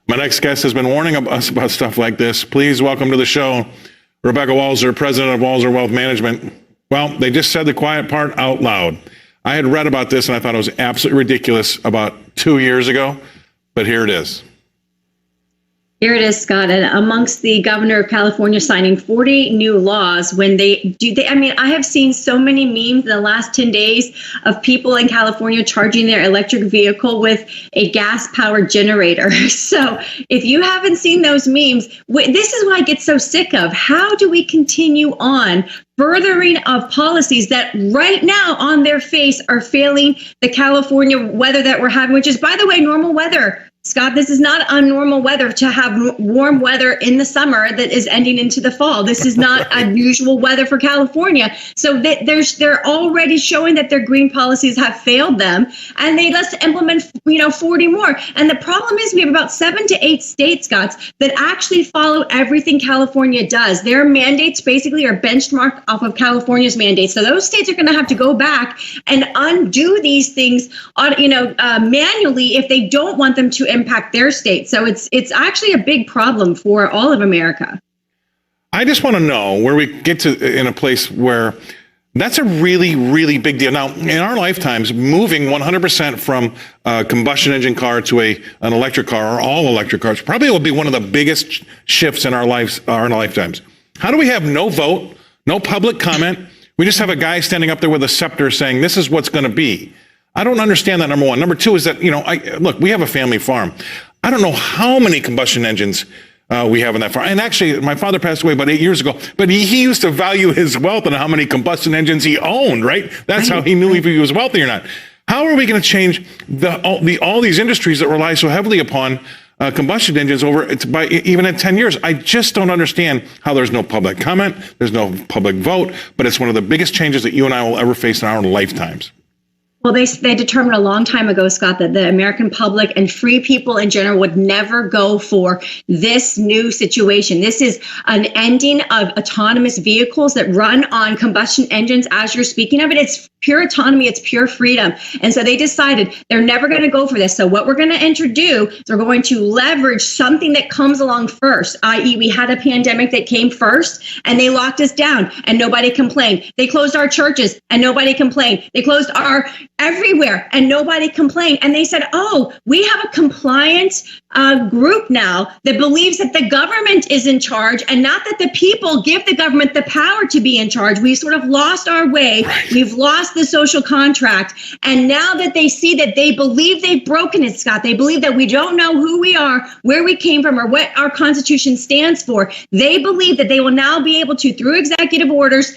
My next guest has been warning us about stuff like this. Please welcome to the show, Rebecca Walser, president of Walser Wealth Management. Well, they just said the quiet part out loud. I had read about this and I thought it was absolutely ridiculous about 2 years ago, but here it is. Here it is, Scott. And amongst the governor of California signing 40 new laws when I have seen so many memes in the last 10 days of people in California charging their electric vehicle with a gas-powered generator. So if you haven't seen those memes, this is what I get so sick of. How do we continue on furthering of policies that right now on their face are failing the California weather that we're having, which is, by the way, normal weather. Scott, this is not unnormal weather to have warm weather in the summer that is ending into the fall. This is not unusual weather for California. So they're already showing that their green policies have failed them, and let's implement 40 more. And the problem is we have about 7 to 8 states, Scott, that actually follow everything California does. Their mandates basically are benchmarked off of California's mandates. So those states are going to have to go back and undo these things manually if they don't want them to impact their state. So it's actually a big problem for all of America. I just want to know where we get to in a place where that's a really, really big deal. Now, in our lifetimes, moving 100% from a combustion engine car to an electric car or all electric cars probably will be one of the biggest shifts in our lifetimes. How do we have no vote, no public comment? We just have a guy standing up there with a scepter saying, this is what's going to be. I don't understand that, number one. Number two is that, look, we have a family farm. I don't know how many combustion engines we have in that farm. And actually, my father passed away about 8 years ago, but he used to value his wealth on how many combustion engines he owned, right? That's how he knew if he was wealthy or not. How are we going to change all these industries that rely so heavily upon combustion engines by even in 10 years? I just don't understand how there's no public comment, there's no public vote, but it's one of the biggest changes that you and I will ever face in our lifetimes. Well, they determined a long time ago, Scott, that the American public and free people in general would never go for this new situation. This is an ending of autonomous vehicles that run on combustion engines, as you're speaking of it. It's pure autonomy. It's pure freedom. And so they decided they're never going to go for this. So what we're going to introduce is we're going to leverage something that comes along first, i.e. we had a pandemic that came first and they locked us down and nobody complained. They closed our churches and nobody complained. They closed our everywhere and nobody complained. And they said, oh, we have a compliant group now that believes that the government is in charge and not that the people give the government the power to be in charge. We sort of lost our way. Right. We've lost the social contract. And now that they see that they believe they've broken it, Scott, they believe that we don't know who we are, where we came from, or what our Constitution stands for. They believe that they will now be able to, through executive orders,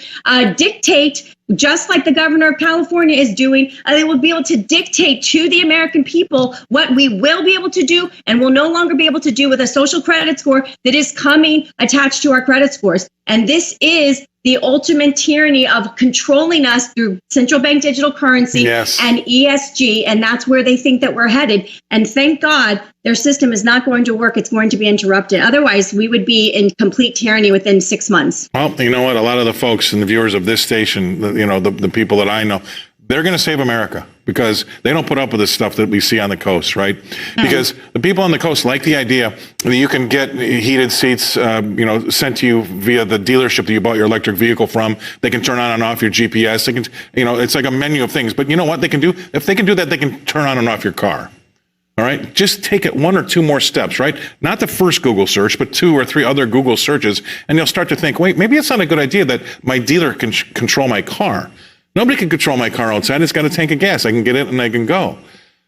dictate, just like the governor of California is doing, they will be able to dictate to the American people what we will be able to do and will no longer be able to do with a social credit score that is coming attached to our credit scores. And this is the ultimate tyranny of controlling us through central bank digital currency and ESG. And that's where they think that we're headed. And thank God their system is not going to work. It's going to be interrupted. Otherwise, we would be in complete tyranny within 6 months. Well, you know what? A lot of the folks and the viewers of this station, the people that I know, they're going to save America because they don't put up with this stuff that we see on the coast, right? Because the people on the coast like the idea that you can get heated seats, sent to you via the dealership that you bought your electric vehicle from. They can turn on and off your GPS. They can, it's like a menu of things. But you know what they can do? If they can do that, they can turn on and off your car. All right, just take it 1 or 2 more steps, right? Not the first Google search, but 2 or 3 other Google searches, and you'll start to think, wait, maybe it's not a good idea that my dealer can control my car. Nobody can control my car outside. It's got a tank of gas. I can get it and I can go.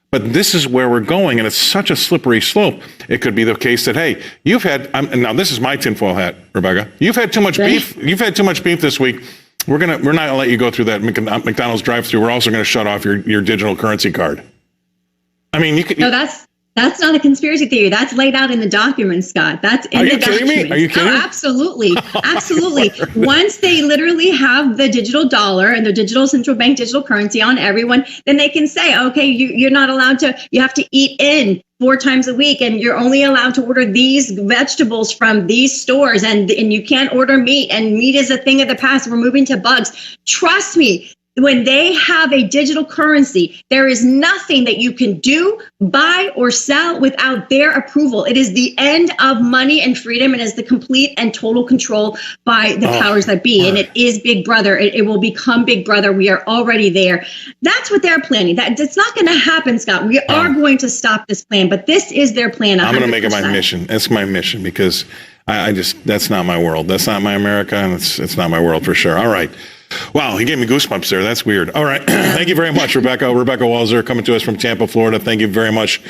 But this is where we're going, and it's such a slippery slope. It could be the case that, hey, you've had, now this is my tinfoil hat, Rebecca. You've had too much beef. You've had too much beef this week. We're not gonna let you go through that McDonald's drive-through. We're also going to shut off your digital currency card. I mean, you could. No, that's not a conspiracy theory. That's laid out in the document, Scott. That's in the document. Are you kidding me? Are you kidding? Oh, absolutely. Absolutely. Once they literally have the digital dollar and the digital central bank digital currency on everyone, then they can say, okay, you're not allowed to, you have to eat in 4 times a week, and you're only allowed to order these vegetables from these stores, and you can't order meat, and meat is a thing of the past. We're moving to bugs. Trust me. when they have a digital currency, there is nothing that you can do, buy, or sell without their approval. It is the end of money and freedom, and is the complete and total control by the powers that be. And it is Big Brother. It will become Big Brother. We are already there. That's what they're planning. That's not going to happen, Scott. We are going to stop this plan, but this is their plan. 100%. I'm going to make it my mission. That's my mission, because I just, that's not my world. That's not my America, and it's not my world for sure. All right. Wow, he gave me goosebumps there. That's weird. All right. Thank you very much, Rebecca. Rebecca Walser, coming to us from Tampa, Florida. Thank you very much